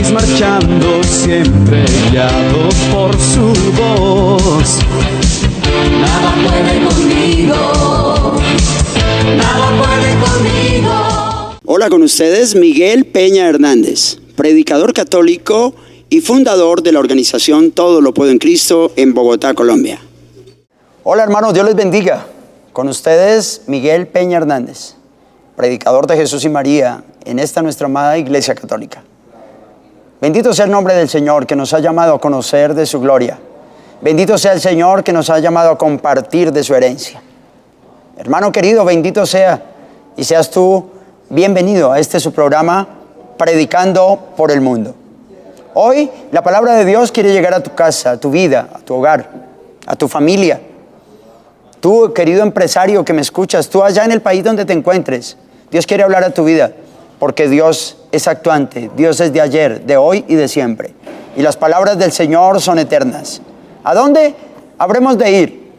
país marchando, siempre guiados por su voz. Nada puede conmigo, nada puede conmigo. Hola, con ustedes Miguel Peña Hernández, predicador católico y fundador de la organización Todo lo Puedo en Cristo en Bogotá, Colombia. Hola hermanos, Dios les bendiga. Con ustedes Miguel Peña Hernández, predicador de Jesús y María en esta nuestra amada Iglesia Católica. Bendito sea el nombre del Señor que nos ha llamado a conocer de su gloria. Bendito sea el Señor que nos ha llamado a compartir de su herencia. Hermano querido, bendito sea y seas tú bienvenido a este su programa Predicando por el Mundo. Hoy la palabra de Dios quiere llegar a tu casa, a tu vida, a tu hogar, a tu familia. Tú, querido empresario que me escuchas, tú allá en el país donde te encuentres, Dios quiere hablar a tu vida, porque Dios es actuante, Dios es de ayer, de hoy y de siempre. Y las palabras del Señor son eternas. ¿A dónde habremos de ir?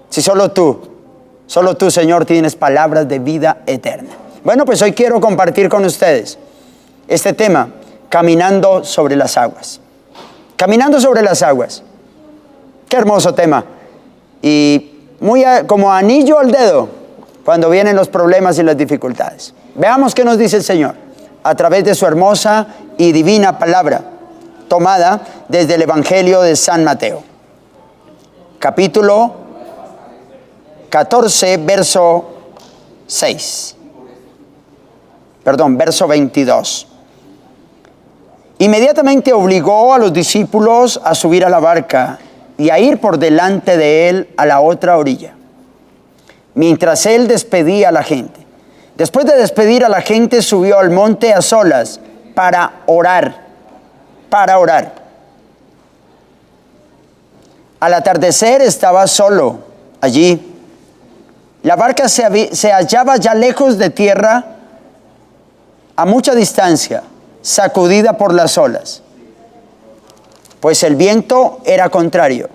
Si solo tú, Señor, tienes palabras de vida eterna. Bueno, pues hoy quiero compartir con ustedes este tema, caminando sobre las aguas. Caminando sobre las aguas. Qué hermoso tema. Y muy como anillo al dedo cuando vienen los problemas y las dificultades. Veamos qué nos dice el Señor a través de su hermosa y divina palabra, tomada desde el Evangelio de San Mateo. Capítulo 14, verso 22. Inmediatamente obligó a los discípulos a subir a la barca y a ir por delante de él a la otra orilla, mientras él despedía a la gente. Después de despedir a la gente, subió al monte a solas para orar. Al atardecer estaba solo allí. La barca se hallaba ya lejos de tierra, a mucha distancia, sacudida por las olas, pues el viento era contrario.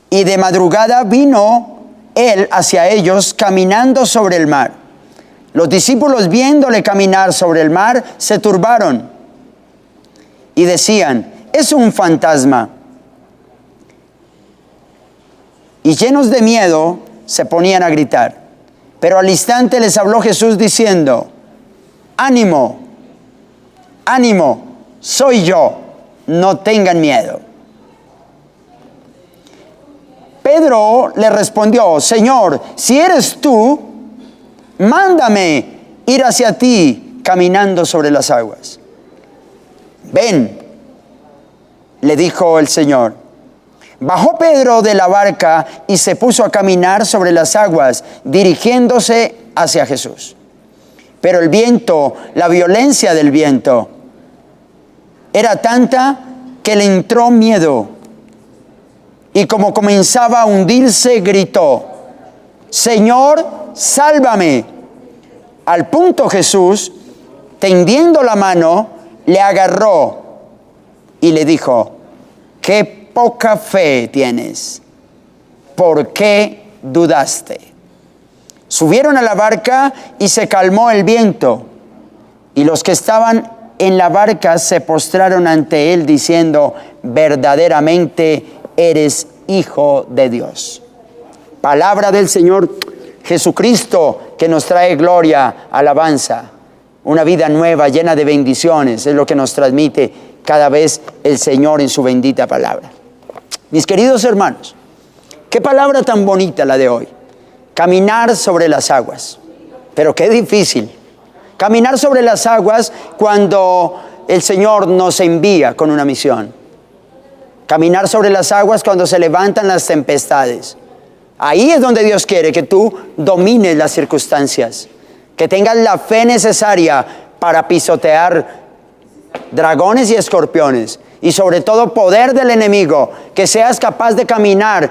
Y de madrugada vino él hacia ellos caminando sobre el mar. Los discípulos, viéndole caminar sobre el mar, se turbaron y decían: es un fantasma. Y llenos de miedo se ponían a gritar. Pero al instante les habló Jesús diciendo: ánimo, ánimo, soy yo, no tengan miedo. Pedro le respondió: Señor, si eres tú, mándame ir hacia ti caminando sobre las aguas. Ven, le dijo el Señor. Bajó Pedro de la barca y se puso a caminar sobre las aguas, dirigiéndose hacia Jesús. Pero el viento, la violencia del viento, era tanta que le entró miedo. Y como comenzaba a hundirse, gritó: Señor, sálvame. Al punto Jesús, tendiendo la mano, le agarró y le dijo: qué poca fe tienes, ¿por qué dudaste? Subieron a la barca y se calmó el viento, y los que estaban en la barca se postraron ante él diciendo: verdaderamente eres Hijo de Dios. Palabra del Señor Jesucristo, que nos trae gloria, alabanza, una vida nueva llena de bendiciones, es lo que nos transmite cada vez el Señor en su bendita palabra. Mis queridos hermanos, qué palabra tan bonita la de hoy. Caminar sobre las aguas. Pero qué difícil. Caminar sobre las aguas cuando el Señor nos envía con una misión. Caminar sobre las aguas cuando se levantan las tempestades. Ahí es donde Dios quiere que tú domines las circunstancias, que tengas la fe necesaria para pisotear dragones y escorpiones, y sobre todo poder del enemigo, que seas capaz de caminar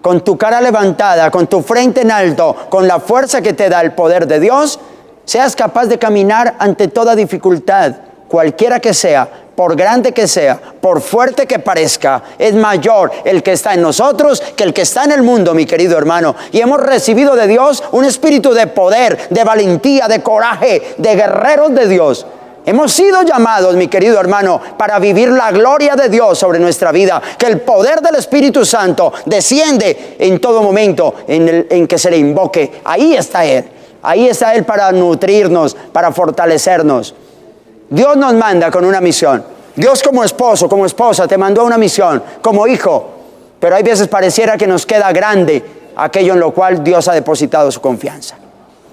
con tu cara levantada, con tu frente en alto, con la fuerza que te da el poder de Dios, seas capaz de caminar ante toda dificultad cualquiera que sea, por grande que sea, por fuerte que parezca, es mayor el que está en nosotros que el que está en el mundo, mi querido hermano. Y hemos recibido de Dios un espíritu de poder, de valentía, de coraje, de guerreros de Dios. Hemos sido llamados, mi querido hermano, para vivir la gloria de Dios sobre nuestra vida. Que el poder del Espíritu Santo desciende en todo momento en que se le invoque. Ahí está Él. Ahí está Él para nutrirnos, para fortalecernos. Dios nos manda con una misión. Dios como esposo, como esposa, te mandó una misión, como hijo. Pero hay veces pareciera que nos queda grande aquello en lo cual Dios ha depositado su confianza.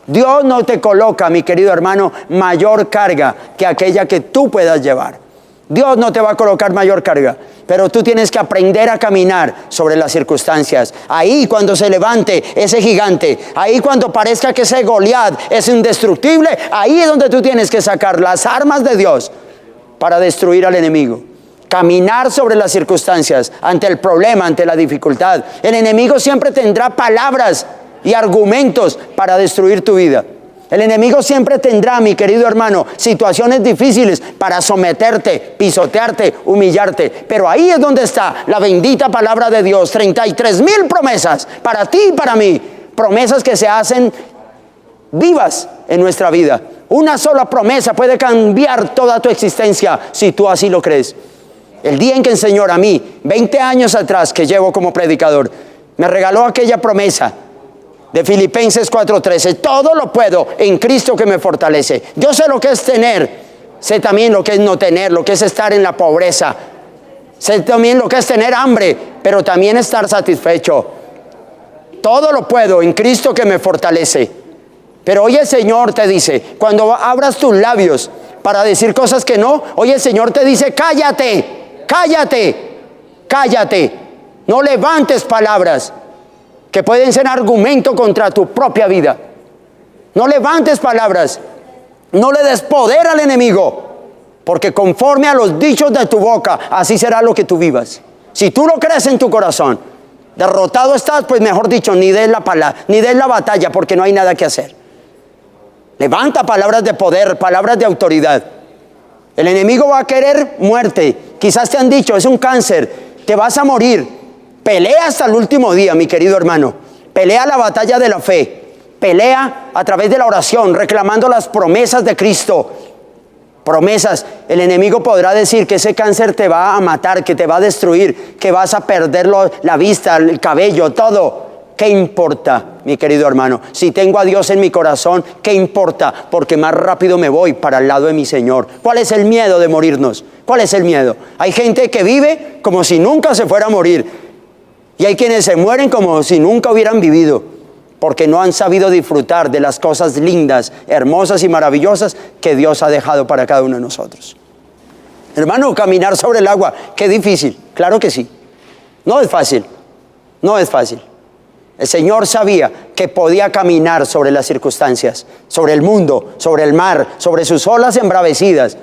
Dios no te coloca, mi querido hermano, mayor carga que aquella que tú puedas llevar. Dios no te va a colocar mayor carga, pero tú tienes que aprender a caminar sobre las circunstancias. Ahí cuando se levante ese gigante, ahí cuando parezca que ese Goliat es indestructible, ahí es donde tú tienes que sacar las armas de Dios para destruir al enemigo. Caminar sobre las circunstancias, ante el problema, ante la dificultad. El enemigo siempre tendrá palabras y argumentos para destruir tu vida. El enemigo siempre tendrá, mi querido hermano, situaciones difíciles para someterte, pisotearte, humillarte. Pero ahí es donde está la bendita palabra de Dios. 33,000 promesas para ti y para mí. Promesas que se hacen vivas en nuestra vida. Una sola promesa puede cambiar toda tu existencia si tú así lo crees. El día en que el Señor a mí, 20 años atrás que llevo como predicador, me regaló aquella promesa de Filipenses 4:13, todo lo puedo en Cristo que me fortalece. Yo sé lo que es tener, sé también lo que es no tener, lo que es estar en la pobreza, sé también lo que es tener hambre, pero también estar satisfecho. Todo lo puedo en Cristo que me fortalece. Pero hoy el Señor te dice, cuando abras tus labios para decir cosas que no, hoy el Señor te dice, cállate, cállate, cállate. No levantes palabras que pueden ser argumento contra tu propia vida. No levantes palabras, no le des poder al enemigo, porque conforme a los dichos de tu boca, así será lo que tú vivas. Si tú lo crees en tu corazón, derrotado estás, pues mejor dicho, ni des la batalla, porque no hay nada que hacer. Levanta palabras de poder, palabras de autoridad. El enemigo va a querer muerte. Quizás te han dicho, es un cáncer, te vas a morir. Pelea hasta el último día, mi querido hermano. Pelea la batalla de la fe. Pelea a través de la oración, reclamando las promesas de Cristo. Promesas. El enemigo podrá decir que ese cáncer te va a matar, que te va a destruir, que vas a perder la vista, el cabello, todo. ¿Qué importa, mi querido hermano? Si tengo a Dios en mi corazón, ¿qué importa? Porque más rápido me voy para el lado de mi Señor. ¿Cuál es el miedo de morirnos? ¿Cuál es el miedo? Hay gente que vive como si nunca se fuera a morir. Y hay quienes se mueren como si nunca hubieran vivido, porque no han sabido disfrutar de las cosas lindas, hermosas y maravillosas que Dios ha dejado para cada uno de nosotros. Hermano, caminar sobre el agua, qué difícil. Claro que sí. No es fácil. No es fácil. El Señor sabía que podía caminar sobre las circunstancias, sobre el mundo, sobre el mar, sobre sus olas embravecidas.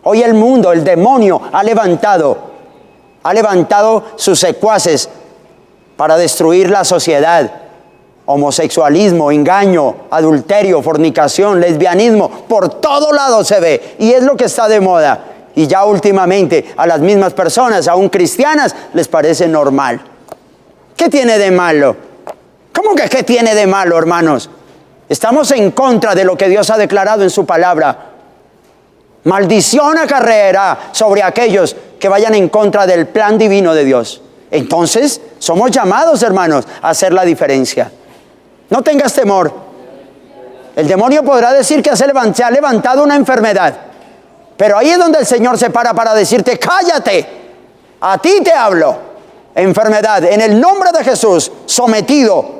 Hoy el mundo, el demonio, ha levantado sus secuaces para destruir la sociedad. Homosexualismo, engaño, adulterio, fornicación, lesbianismo, por todo lado se ve. Y es lo que está de moda. Y ya últimamente a las mismas personas, aún cristianas, les parece normal. ¿Qué tiene de malo? ¿Cómo que qué tiene de malo, hermanos? Estamos en contra de lo que Dios ha declarado en su palabra. Maldición acarreará sobre aquellos que vayan en contra del plan divino de Dios. Entonces, somos llamados, hermanos, a hacer la diferencia. No tengas temor. El demonio podrá decir que se ha levantado una enfermedad. Pero ahí es donde el Señor se para decirte, cállate, a ti te hablo. Enfermedad, en el nombre de Jesús, sometido.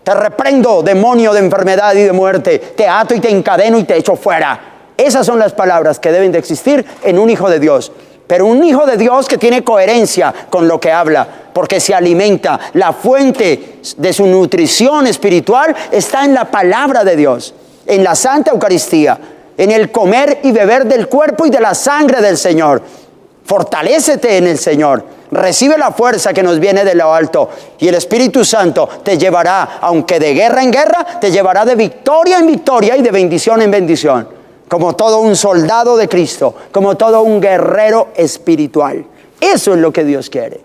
Te reprendo, demonio de enfermedad y de muerte. Te ato y te encadeno y te echo fuera. Esas son las palabras que deben de existir en un hijo de Dios. Pero un hijo de Dios que tiene coherencia con lo que habla, porque se alimenta. La fuente de su nutrición espiritual está en la palabra de Dios, en la Santa Eucaristía, en el comer y beber del cuerpo y de la sangre del Señor. Fortalécete en el Señor. Recibe la fuerza que nos viene de lo alto. Y el Espíritu Santo te llevará, aunque de guerra en guerra, te llevará de victoria en victoria y de bendición en bendición. como todo un soldado de Cristo, como todo un guerrero espiritual. Eso es lo que Dios quiere.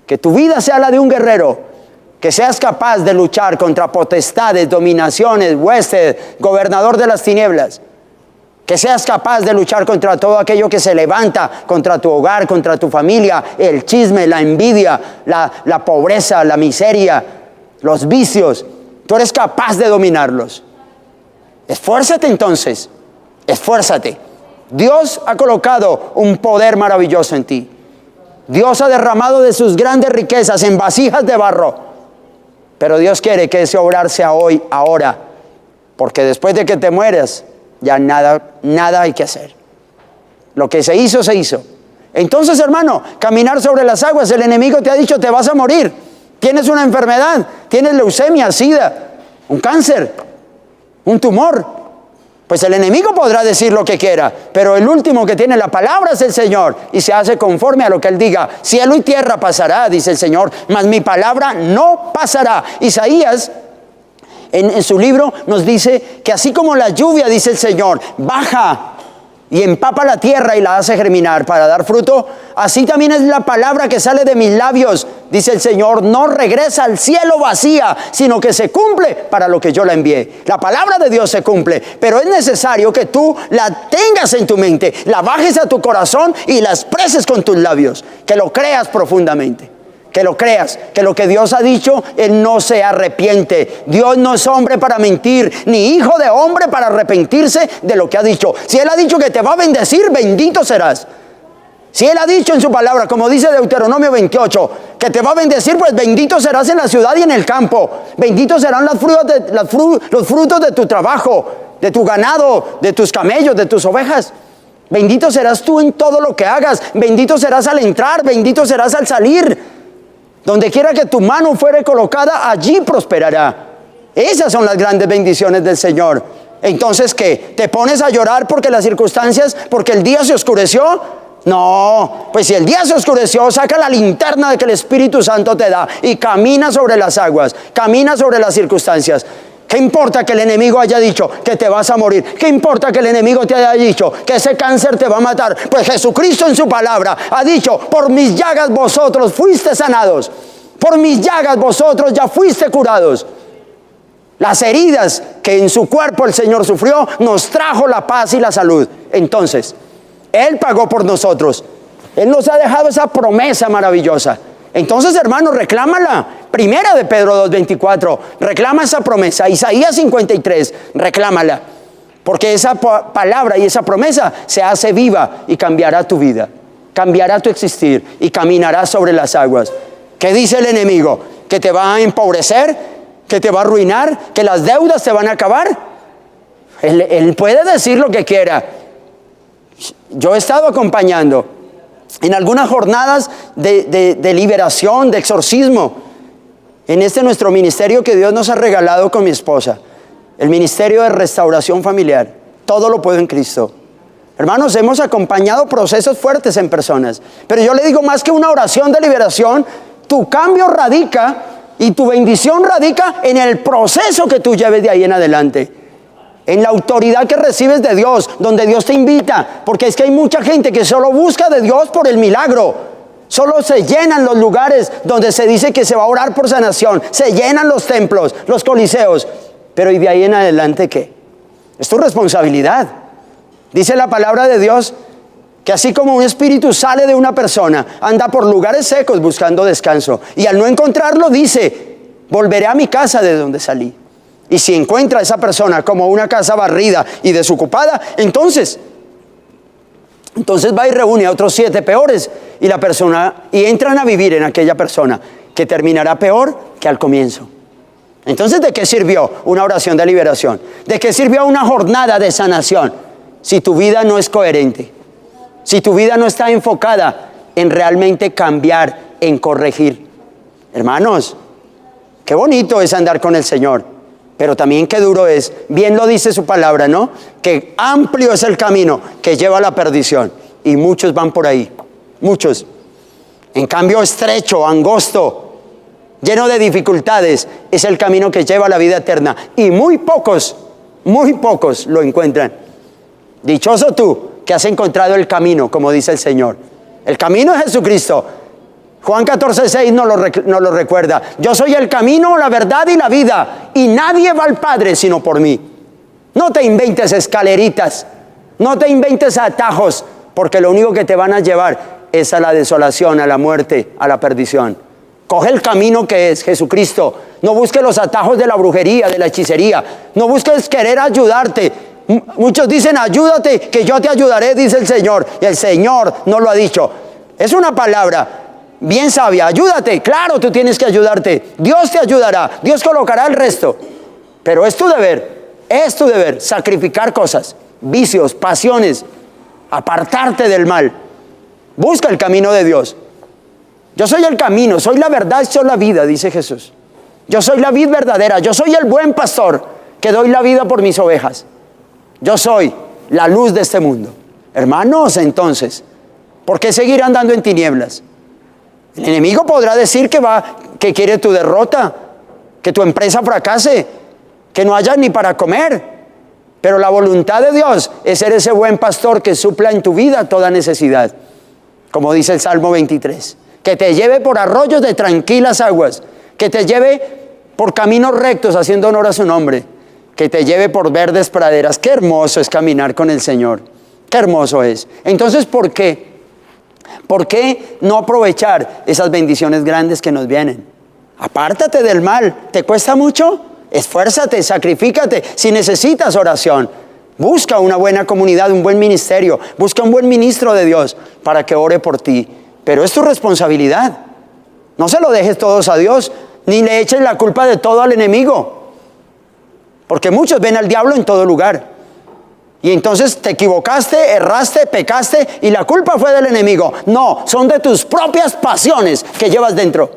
Que tu vida sea la de un guerrero, que seas capaz de luchar contra potestades, dominaciones, huestes, gobernador de las tinieblas. Que seas capaz de luchar contra todo aquello que se levanta contra tu hogar, contra tu familia, el chisme, la envidia, la pobreza, la miseria, los vicios. Tú eres capaz de dominarlos. Esfuérzate entonces, esfuérzate. Dios ha colocado un poder maravilloso en ti. Dios ha derramado de sus grandes riquezas en vasijas de barro. Pero Dios quiere que ese obrar sea hoy, ahora. Porque después de que te mueras, ya nada hay que hacer. Lo que se hizo, se hizo. Entonces, hermano, caminar sobre las aguas, el enemigo te ha dicho, te vas a morir. Tienes una enfermedad, tienes leucemia, sida, un cáncer, un tumor. Pues el enemigo podrá decir lo que quiera, pero el último que tiene la palabra es el Señor, y se hace conforme a lo que Él diga. Cielo y tierra pasará, dice el Señor, mas mi palabra no pasará. Isaías, en su libro, nos dice que así como la lluvia, dice el Señor, baja y empapa la tierra y la hace germinar para dar fruto, así también es la palabra que sale de mis labios, dice el Señor, no regresa al cielo vacía, sino que se cumple para lo que yo la envié. La palabra de Dios se cumple, pero es necesario que tú la tengas en tu mente, la bajes a tu corazón y la expreses con tus labios, que lo creas profundamente. Que lo creas, que lo que Dios ha dicho, Él no se arrepiente. Dios no es hombre para mentir, ni hijo de hombre para arrepentirse de lo que ha dicho. Si Él ha dicho que te va a bendecir, bendito serás. Si Él ha dicho en su palabra, como dice Deuteronomio 28, que te va a bendecir, pues bendito serás en la ciudad y en el campo. Benditos serán los frutos de tu trabajo, de tu ganado, de tus camellos, de tus ovejas. Bendito serás tú en todo lo que hagas. Bendito serás al entrar, bendito serás al salir. Donde quiera que tu mano fuere colocada, allí prosperará. Esas son las grandes bendiciones del Señor. Entonces, ¿qué? ¿Te pones a llorar porque las circunstancias, porque el día se oscureció? No, pues si el día se oscureció, saca la linterna de que el Espíritu Santo te da y camina sobre las aguas, camina sobre las circunstancias. ¿Qué importa que el enemigo haya dicho que te vas a morir? ¿Qué importa que el enemigo te haya dicho que ese cáncer te va a matar? Pues Jesucristo en su palabra ha dicho, por mis llagas vosotros fuiste sanados. Por mis llagas vosotros ya fuiste curados. Las heridas que en su cuerpo el Señor sufrió nos trajo la paz y la salud. Entonces, Él pagó por nosotros. Él nos ha dejado esa promesa maravillosa. Entonces, hermanos, reclámala. Primera de Pedro 2:24, reclama esa promesa. Isaías 53, reclámala. Porque esa palabra y esa promesa se hace viva y cambiará tu vida. Cambiará tu existir y caminarás sobre las aguas. ¿Qué dice el enemigo? ¿Que te va a empobrecer? ¿Que te va a arruinar? ¿Que las deudas te van a acabar? Él puede decir lo que quiera. Yo he estado acompañando en algunas jornadas de liberación, de exorcismo, en nuestro ministerio que Dios nos ha regalado con mi esposa, el ministerio de restauración familiar. Todo lo puedo en Cristo. Hermanos, hemos acompañado procesos fuertes en personas, pero yo le digo, más que una oración de liberación, tu cambio radica y tu bendición radica en el proceso que tú lleves de ahí en adelante. En la autoridad que recibes de Dios, donde Dios te invita, porque es que hay mucha gente que solo busca de Dios por el milagro. Solo se llenan los lugares donde se dice que se va a orar por sanación, se llenan los templos, los coliseos, pero ¿y de ahí en adelante qué? Es tu responsabilidad. Dice la palabra de Dios que así como un espíritu sale de una persona, anda por lugares secos buscando descanso, y al no encontrarlo dice, volveré a mi casa de donde salí. Y si encuentra a esa persona como una casa barrida y desocupada, entonces va y reúne a otros 7 peores y entran a vivir en aquella persona que terminará peor que al comienzo. Entonces, ¿de qué sirvió una oración de liberación? ¿De qué sirvió una jornada de sanación si tu vida no es coherente? Si tu vida no está enfocada en realmente cambiar, en corregir. Hermanos, qué bonito es andar con el Señor, pero también qué duro es. Bien lo dice su palabra, ¿no? Que amplio es el camino que lleva a la perdición y muchos van por ahí, muchos. En cambio, estrecho, angosto, lleno de dificultades, es el camino que lleva a la vida eterna y muy pocos lo encuentran. Dichoso tú que has encontrado el camino, como dice el Señor. El camino es Jesucristo. Juan 14:6 nos lo recuerda. Yo soy el camino, la verdad y la vida, y nadie va al Padre sino por mí. No te inventes escaleritas, no te inventes atajos, porque lo único que te van a llevar es a la desolación, a la muerte, a la perdición. Coge el camino que es Jesucristo. No busques los atajos de la brujería, de la hechicería. No busques querer ayudarte. Muchos dicen, ayúdate, que yo te ayudaré, dice el Señor. Y el Señor no lo ha dicho. Es una palabra bien sabia. Ayúdate, claro, tú tienes que ayudarte. Dios te ayudará, Dios colocará el resto. Pero es tu deber sacrificar cosas, vicios, pasiones, apartarte del mal. Busca el camino de Dios. Yo soy el camino, soy la verdad, soy la vida, dice Jesús. Yo soy la vid verdadera, yo soy el buen pastor que doy la vida por mis ovejas. Yo soy la luz de este mundo. Hermanos, entonces, ¿por qué seguir andando en tinieblas? El enemigo podrá decir que quiere tu derrota, que tu empresa fracase, que no haya ni para comer. Pero la voluntad de Dios es ser ese buen pastor que supla en tu vida toda necesidad. Como dice el Salmo 23. Que te lleve por arroyos de tranquilas aguas. Que te lleve por caminos rectos haciendo honor a su nombre. Que te lleve por verdes praderas. Qué hermoso es caminar con el Señor. Qué hermoso es. Entonces, ¿por qué? ¿Por qué no aprovechar esas bendiciones grandes que nos vienen? Apártate del mal. ¿Te cuesta mucho? Esfuérzate, sacrifícate. Si necesitas oración, busca una buena comunidad, un buen ministerio. Busca un buen ministro de Dios para que ore por ti. Pero es tu responsabilidad. No se lo dejes todos a Dios, ni le eches la culpa de todo al enemigo. Porque muchos ven al diablo en todo lugar. Y entonces te equivocaste, erraste, pecaste y la culpa fue del enemigo. No, son de tus propias pasiones que llevas dentro.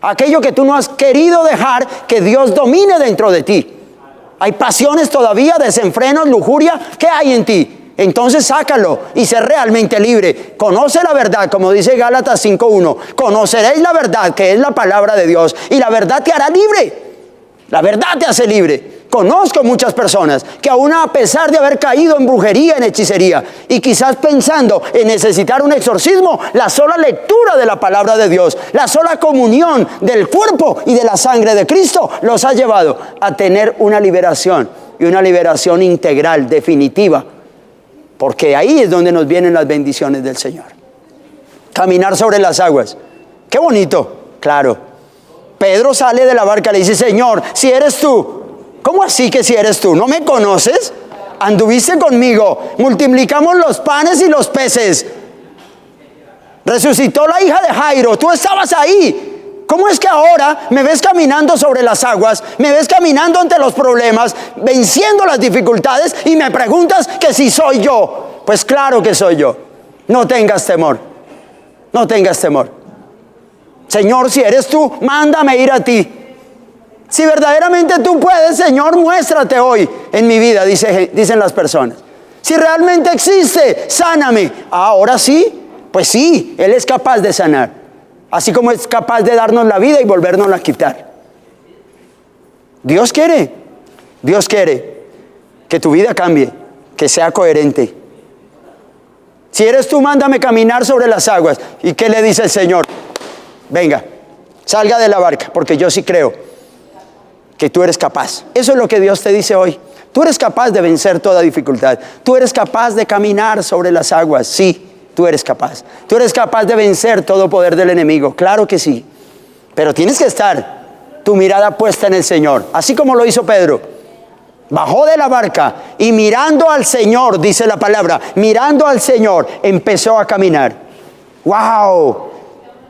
Aquello que tú no has querido dejar que Dios domine dentro de ti. Hay pasiones todavía, desenfrenos, lujuria. ¿Qué hay en ti? Entonces sácalo y sé realmente libre. Conoce la verdad, como dice Gálatas 5:1. Conoceréis la verdad, que es la palabra de Dios, y la verdad te hará libre. La verdad te hace libre. Conozco muchas personas que aún a pesar de haber caído en brujería, en hechicería, y quizás pensando en necesitar un exorcismo, la sola lectura de la palabra de Dios, la sola comunión del cuerpo y de la sangre de Cristo, los ha llevado a tener una liberación, y una liberación integral, definitiva. Porque ahí es donde nos vienen las bendiciones del Señor. Caminar sobre las aguas. ¡Qué bonito! Claro. Pedro sale de la barca y le dice, Señor, si eres tú. ¿Cómo así que si eres tú? ¿No me conoces? Anduviste conmigo, multiplicamos los panes y los peces. Resucitó la hija de Jairo, tú estabas ahí. ¿Cómo es que ahora me ves caminando sobre las aguas, me ves caminando ante los problemas, venciendo las dificultades y me preguntas que si soy yo? Pues claro que soy yo. No tengas temor, no tengas temor. Señor, si eres tú, mándame ir a ti. Si verdaderamente tú puedes, Señor, muéstrate hoy en mi vida, dicen las personas. Si realmente existe, sáname. Ahora sí, pues sí, Él es capaz de sanar. Así como es capaz de darnos la vida y volvernosla a quitar. Dios quiere que tu vida cambie, que sea coherente. Si eres tú, mándame caminar sobre las aguas. ¿Y qué le dice el Señor? Venga, salga de la barca, porque yo sí creo que tú eres capaz. Eso es lo que Dios te dice hoy. Tú eres capaz de vencer toda dificultad. Tú eres capaz de caminar sobre las aguas. Sí, tú eres capaz. Tú eres capaz de vencer todo poder del enemigo. Claro que sí. Pero tienes que estar tu mirada puesta en el Señor. Así como lo hizo Pedro. Bajó de la barca y mirando al Señor, dice la palabra, mirando al Señor, empezó a caminar. ¡Wow!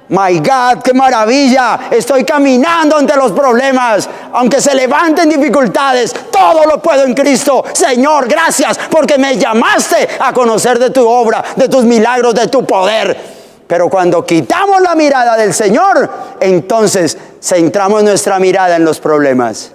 My God, qué maravilla. Estoy caminando ante los problemas. Aunque se levanten dificultades, todo lo puedo en Cristo. Señor, gracias porque me llamaste a conocer de tu obra, de tus milagros, de tu poder. Pero cuando quitamos la mirada del Señor, entonces centramos nuestra mirada en los problemas.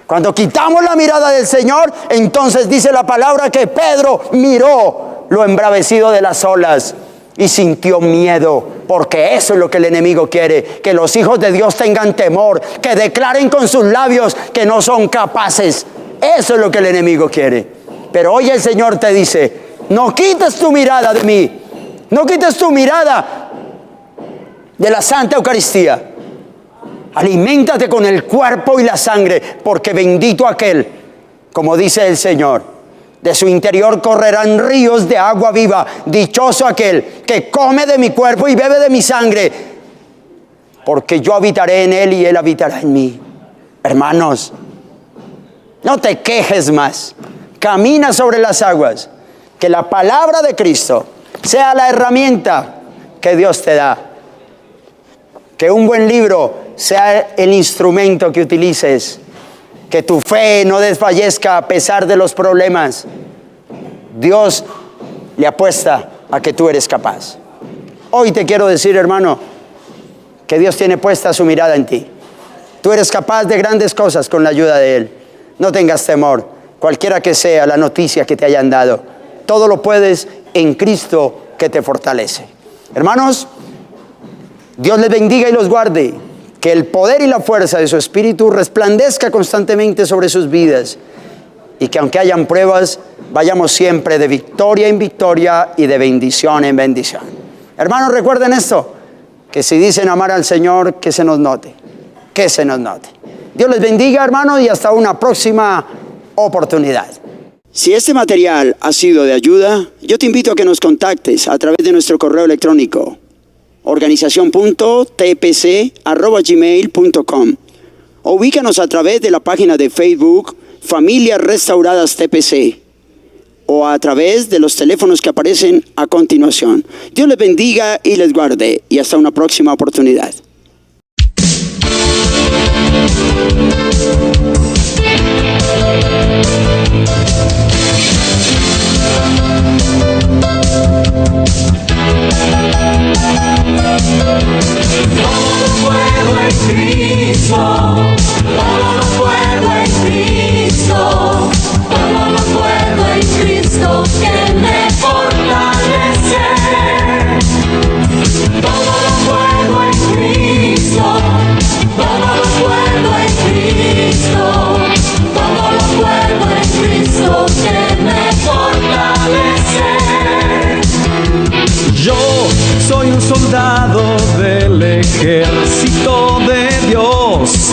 Cuando quitamos la mirada del Señor, entonces dice la palabra que Pedro miró lo embravecido de las olas y sintió miedo, porque eso es lo que el enemigo quiere, que los hijos de Dios tengan temor, que declaren con sus labios que no son capaces. Eso es lo que el enemigo quiere. Pero hoy el Señor te dice, No quites tu mirada de mí. No quites tu mirada de la Santa Eucaristía. Aliméntate con el cuerpo y la sangre, porque bendito aquel, como dice el Señor, de su interior correrán ríos de agua viva. Dichoso aquel que come de mi cuerpo y bebe de mi sangre, porque yo habitaré en él y él habitará en mí. Hermanos, no te quejes más. Camina sobre las aguas. Que la palabra de Cristo sea la herramienta que Dios te da. Que un buen libro sea el instrumento que utilices. Que tu fe no desfallezca a pesar de los problemas. Dios le apuesta a que tú eres capaz. Hoy te quiero decir, hermano, que Dios tiene puesta su mirada en ti. Tú eres capaz de grandes cosas con la ayuda de Él. No tengas temor, cualquiera que sea la noticia que te hayan dado. Todo lo puedes en Cristo que te fortalece. Hermanos, Dios les bendiga y los guarde. Que el poder y la fuerza de su Espíritu resplandezca constantemente sobre sus vidas. Y que aunque hayan pruebas, vayamos siempre de victoria en victoria y de bendición en bendición. Hermanos, recuerden esto, que si dicen amar al Señor, que se nos note. Que se nos note. Dios les bendiga, hermanos, y hasta una próxima oportunidad. Si este material ha sido de ayuda, yo te invito a que nos contactes a través de nuestro correo electrónico organización.tpc@gmail.com o ubícanos a través de la página de Facebook Familias Restauradas TPC o a través de los teléfonos que aparecen a continuación. Dios les bendiga y les guarde, y hasta una próxima oportunidad. Todo puedo en Cristo, todo lo puedo en Cristo, todo lo puedo en Cristo que me fortalece. Todo lo puedo en Cristo, todo lo puedo en Cristo, todo lo puedo en Cristo que me fortalece. Yo soy un soldado del ejército de Dios.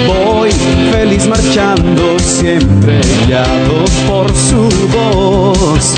Voy feliz marchando, siempre guiado por su voz.